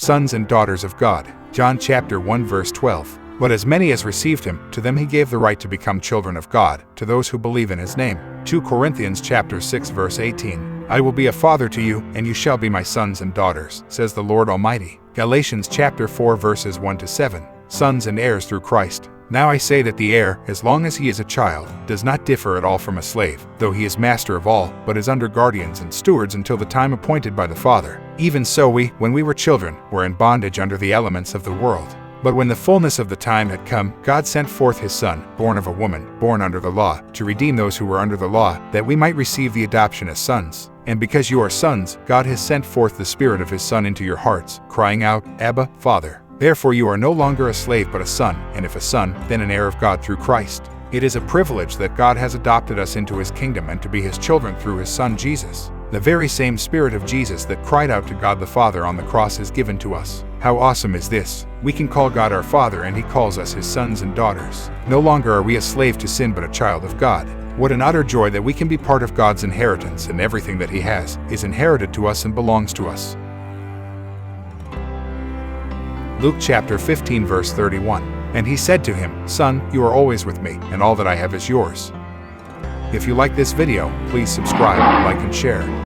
sons and daughters of God. John chapter 1 verse 12. But as many as received him, to them he gave the right to become children of God, to those who believe in his name. 2 Corinthians chapter 6 verse 18. I will be a father to you, and you shall be my sons and daughters, says the Lord Almighty. Galatians chapter 4 verses 1 to 7. Sons and heirs through Christ. Now I say that the heir, as long as he is a child, does not differ at all from a slave, though he is master of all, but is under guardians and stewards until the time appointed by the Father. Even so we, when we were children, were in bondage under the elements of the world. But when the fullness of the time had come, God sent forth his Son, born of a woman, born under the law, to redeem those who were under the law, that we might receive the adoption as sons. And because you are sons, God has sent forth the Spirit of his Son into your hearts, crying out, Abba, Father. Therefore you are no longer a slave but a son, and if a son, then an heir of God through Christ. It is a privilege that God has adopted us into his kingdom and to be his children through his Son Jesus. The very same Spirit of Jesus that cried out to God the Father on the cross is given to us. How awesome is this? We can call God our Father and he calls us his sons and daughters. No longer are we a slave to sin but a child of God. What an utter joy that we can be part of God's inheritance, and everything that he has is inherited to us and belongs to us. Luke chapter 15 verse 31. And he said to him, Son, you are always with me, and all that I have is yours. If you like this video, please subscribe, like and share.